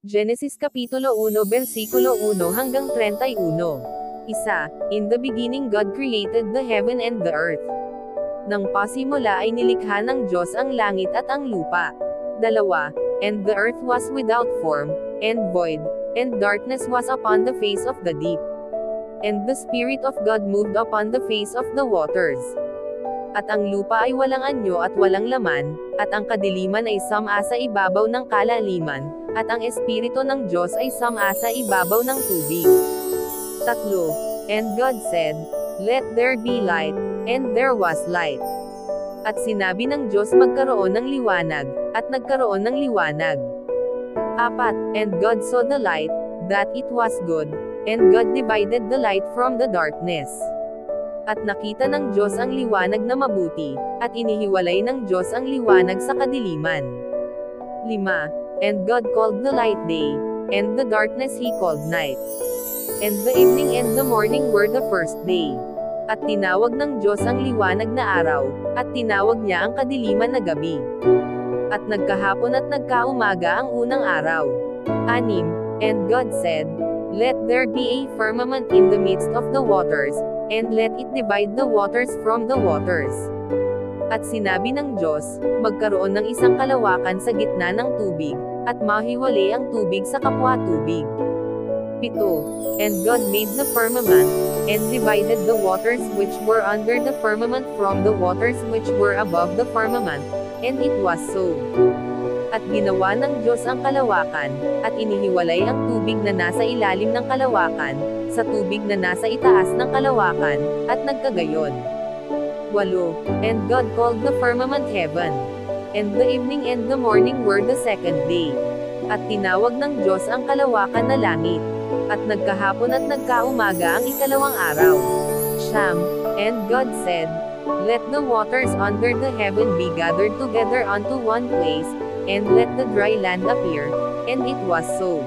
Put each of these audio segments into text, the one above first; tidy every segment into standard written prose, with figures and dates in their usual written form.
Genesis Kapitulo 1 Versikulo 1 hanggang 31. Isa, In the beginning God created the heaven and the earth. Nang pasimula ay nilikha ng Diyos ang langit at ang lupa. Dalawa, And the earth was without form, and void, and darkness was upon the face of the deep. And the Spirit of God moved upon the face of the waters. At ang lupa ay walang anyo at walang laman, at ang kadiliman ay sama sa ibabaw ng kalaliman, at ang Espiritu ng Diyos ay sama sa ibabaw ng tubig. Tatlo, And God said, Let there be light, and there was light. At sinabi ng Diyos magkaroon ng liwanag, at nagkaroon ng liwanag. Apat, And God saw the light, that it was good, and God divided the light from the darkness. At nakita ng Diyos ang liwanag na mabuti, at inihiwalay ng Diyos ang liwanag sa kadiliman. 5. And God called the light day, and the darkness He called night. And the evening and the morning were the first day. At tinawag ng Diyos ang liwanag na araw, at tinawag niya ang kadiliman na gabi. At nagkahapon at nagkaumaga ang unang araw. 6. And God said, Let there be a firmament in the midst of the waters, and let it divide the waters from the waters. At sinabi ng Diyos, magkaroon ng isang kalawakan sa gitna ng tubig, at mahiwalay ang tubig sa kapwa-tubig. 7. And God made the firmament, and divided the waters which were under the firmament from the waters which were above the firmament, and it was so. At ginawa ng Diyos ang kalawakan, at inihiwalay ang tubig na nasa ilalim ng kalawakan, sa tubig na nasa itaas ng kalawakan, at nagkagayon. 8. And God called the firmament heaven. And the evening and the morning were the second day. At tinawag ng Diyos ang kalawakan na langit. At nagkahapon at nagkaumaga ang ikalawang araw. 9. And God said, Let the waters under the heaven be gathered together unto one place, and let the dry land appear, and it was so.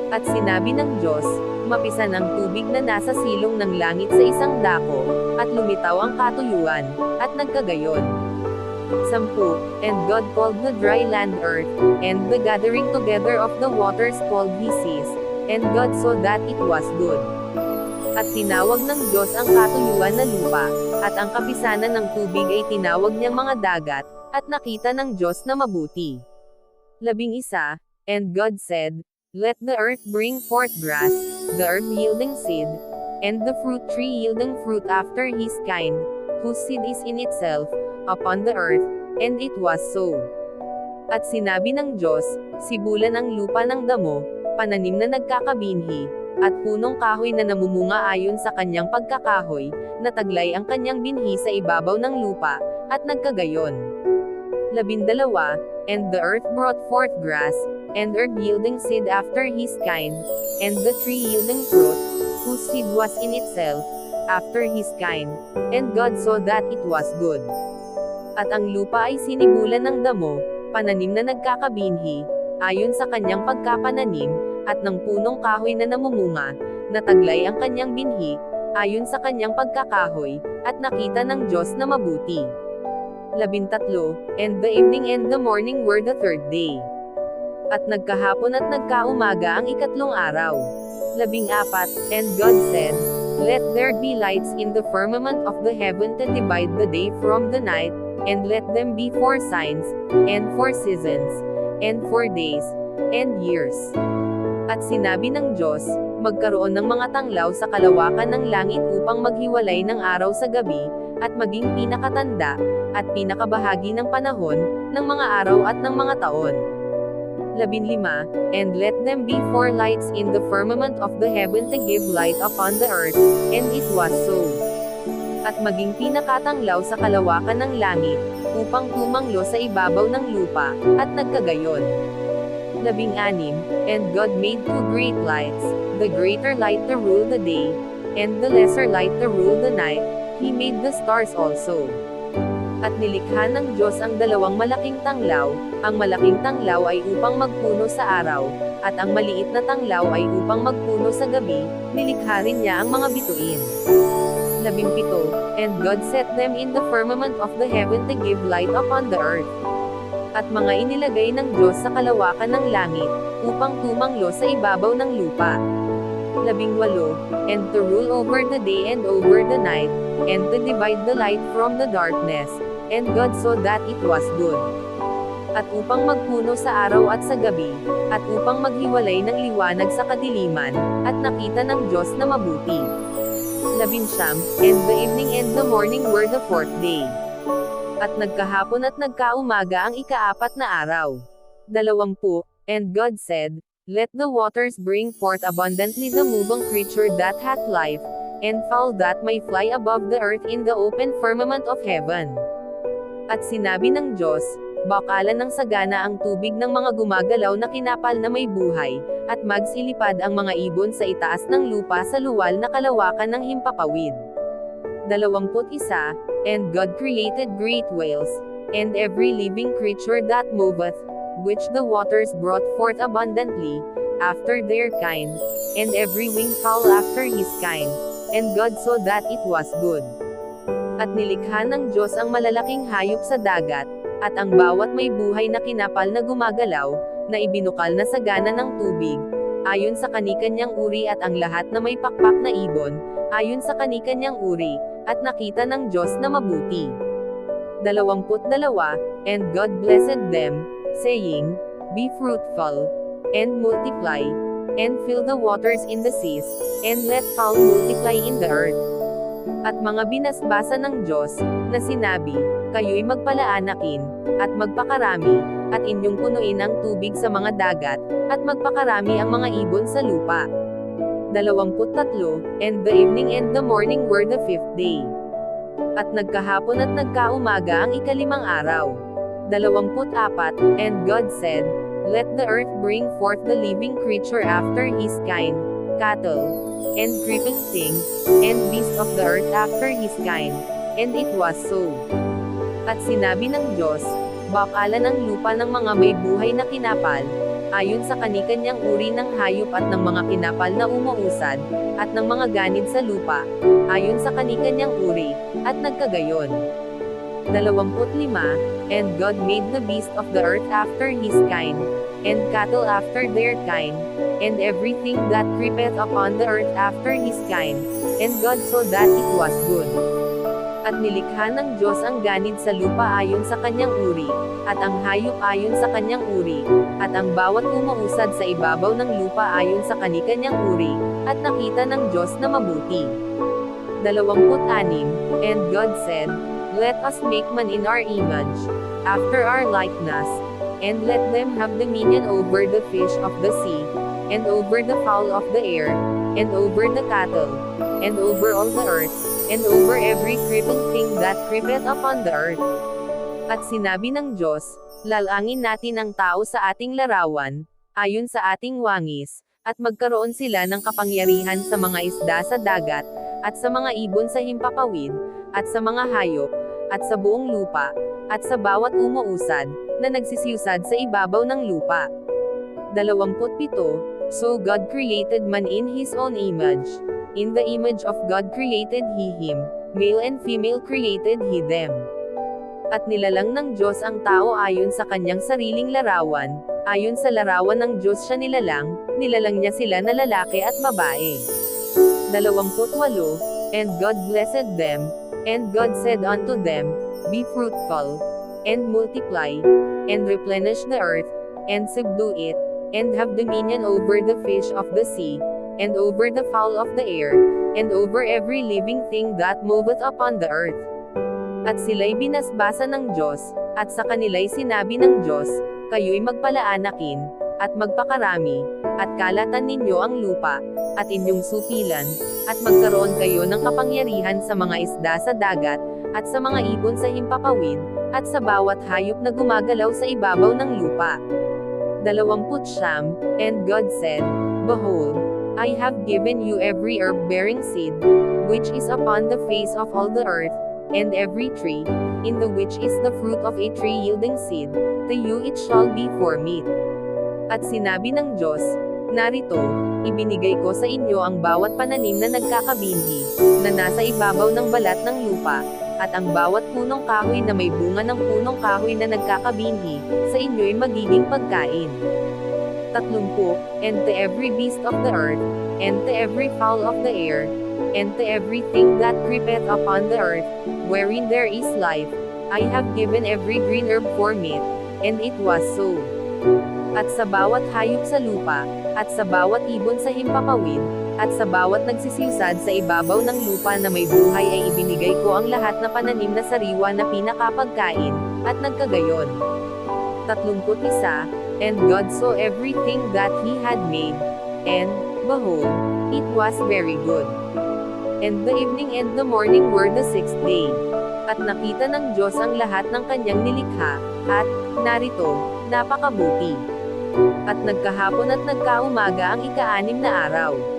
At sinabi ng Diyos, mapisan ang tubig na nasa silong ng langit sa isang dako, at lumitaw ang katuyuan, at nagkagayon. 10. And God called the dry land earth, and the gathering together of the waters called He seas, and God saw that it was good. At tinawag ng Diyos ang katuyuan na lupa, at ang kapisanan ng tubig ay tinawag niyang mga dagat, at nakita ng Diyos na mabuti. 11. And God said, Let the earth bring forth grass, the herb yielding seed, and the fruit tree yielding fruit after his kind, whose seed is in itself, upon the earth, and it was so. At sinabi ng Diyos, sibulan ang lupa ng damo, pananim na nagkakabinhi, at punong kahoy na namumunga ayon sa kanyang pagkakahoy, nataglay ang kanyang binhi sa ibabaw ng lupa, at nagkagayon. 12. And the earth brought forth grass, and herb yielding seed after his kind, and the tree yielding fruit, whose seed was in itself, after his kind, and God saw that it was good. At ang lupa ay sinibulan ng damo, pananim na nagkakabinhi, ayon sa kanyang pagkapananim, at ng punong kahoy na namumunga, nataglay ang kanyang binhi, ayon sa kanyang pagkakahoy, at nakita ng Diyos na mabuti. 13. And the evening and the morning were the third day. At nagkahapon at nagkaumaga ang ikatlong araw. 14. And God said, Let there be lights in the firmament of the heaven to divide the day from the night, and let them be for signs, and for seasons, and for days, and years. At sinabi ng Diyos, magkaroon ng mga tanglaw sa kalawakan ng langit upang maghiwalay ng araw sa gabi, at maging pinakatanda, at pinakabahagi ng panahon, ng mga araw at ng mga taon. 15. And let them be for lights in the firmament of the heaven to give light upon the earth, and it was so. At maging pinakatanglaw sa kalawakan ng langit, upang tumanglo sa ibabaw ng lupa, at nagkagayon. 16. And God made two great lights, the greater light to rule the day, and the lesser light to rule the night. He made the stars also. At nilikha ng Diyos ang dalawang malaking tanglaw, ang malaking tanglaw ay upang magpuno sa araw, at ang maliit na tanglaw ay upang magpuno sa gabi, nilikha rin niya ang mga bituin. 17. And God set them in the firmament of the heaven to give light upon the earth. at mga inilagay ng Diyos sa kalawakan ng langit, upang tumanglo sa ibabaw ng lupa. 18. And to rule over the day and over the night, and to divide the light from the darkness. And God saw that it was good. At upang magpuno sa araw at sa gabi, at upang maghiwalay ng liwanag sa kadiliman, at nakita ng Diyos na mabuti. 19. And the evening and the morning were the fourth day. At nagkahapon at nagkaumaga ang ikaapat na araw. 20. And God said, Let the waters bring forth abundantly the moving creature that hath life, and fowl that may fly above the earth in the open firmament of heaven. At sinabi ng Diyos, bakalan ng sagana ang tubig ng mga gumagalaw na kinapal na may buhay, at magsilipad ang mga ibon sa itaas ng lupa sa luwal na kalawakan ng himpapawid. 21. And God created great whales, and every living creature that moveth, which the waters brought forth abundantly, after their kind, and every winged fowl after his kind. And God saw that it was good. At nilikha ng Diyos ang malalaking hayop sa dagat, at ang bawat may buhay na kinapal na gumagalaw, na ibinukal na sagana ng tubig, ayon sa kanikanyang uri at ang lahat na may pakpak na ibon, ayon sa kanikanyang uri, at nakita ng Diyos na mabuti. 22. And God blessed them, saying, Be fruitful, and multiply, and fill the waters in the seas, and let fowl multiply in the earth. At mga binasbasa ng Diyos, na sinabi, Kayo'y magpalaanakin, at magpakarami, at inyong punuin ang tubig sa mga dagat, at magpakarami ang mga ibon sa lupa. 23. And the evening and the morning were the fifth day. At nagkahapon at nagkaumaga ang ikalimang araw. 24. And God said, Let the earth bring forth the living creature after his kind, cattle, and creeping thing, and beast of the earth after his kind. And it was so. At sinabi ng Diyos, bakalan ng lupa ng mga may buhay na kinapal, ayon sa kanikanyang uri ng hayop at ng mga kinapal na umuusad, at ng mga ganid sa lupa, ayon sa kanikanyang uri, at nagkagayon. 25. And God made the beast of the earth after his kind, and cattle after their kind, and everything that creepeth upon the earth after his kind, and God saw that it was good. At nilikha ng Diyos ang ganid sa lupa ayon sa kanyang uri, at ang hayop ayon sa kanyang uri, at ang bawat umuusad sa ibabaw ng lupa ayon sa kanikanyang uri, at nakita ng Diyos na mabuti. 26. And God said, Let us make man in our image, after our likeness, and let them have dominion over the fish of the sea, and over the fowl of the air, and over the cattle, and over all the earth, and over every creeping thing that creepeth upon the earth. At sinabi ng Diyos, lalangin natin ang tao sa ating larawan, ayon sa ating wangis, at magkaroon sila ng kapangyarihan sa mga isda sa dagat, at sa mga ibon sa himpapawid, at sa mga hayop, at sa buong lupa, at sa bawat umuusad, na nagsisiusad sa ibabaw ng lupa. 27. So God created man in his own image. In the image of God created he him, male and female created he them. At nilalang ng Diyos ang tao ayon sa kanyang sariling larawan, ayon sa larawan ng Diyos siya nilalang niya sila na lalaki at babae. 28. And God blessed them, and God said unto them, Be fruitful, and multiply, and replenish the earth, and subdue it, and have dominion over the fish of the sea, and over the fowl of the air, and over every living thing that moveth upon the earth. At sila'y binasbasa ng Diyos, at sa kanila'y sinabi ng Diyos, Kayo'y magpalaanakin, at magpakarami, at kalatan ninyo ang lupa, at inyong supilan, at magkaroon kayo ng kapangyarihan sa mga isda sa dagat, at sa mga ibon sa himpapawid, at sa bawat hayop na gumagalaw sa ibabaw ng lupa. 29. And God said, Behold, I have given you every herb-bearing seed, which is upon the face of all the earth, and every tree, in the which is the fruit of a tree yielding seed, to you it shall be for meat. At sinabi ng Diyos, Narito, ibinigay ko sa inyo ang bawat pananim na nagkakabinhi, na nasa ibabaw ng balat ng lupa, at ang bawat punong kahoy na may bunga ng punong kahoy na nagkakabinhi, sa inyo'y magiging pagkain. 30, and to every beast of the earth, and to every fowl of the air, and to everything that creepeth upon the earth, wherein there is life, I have given every green herb for meat, and it was so. At sa bawat hayop sa lupa, at sa bawat ibon sa himpapawid, at sa bawat nagsisiusad sa ibabaw ng lupa na may buhay ay ibinigay ko ang lahat na pananim na sariwa na pinakapagkain, at nagkagayon. 31, and God saw everything that he had made, and, behold, it was very good. And the evening and the morning were the sixth day. At nakita ng Diyos ang lahat ng kanyang nilikha, at, narito, napakabuti. At nagkahapon at nagkaumaga ang ika-6 na araw.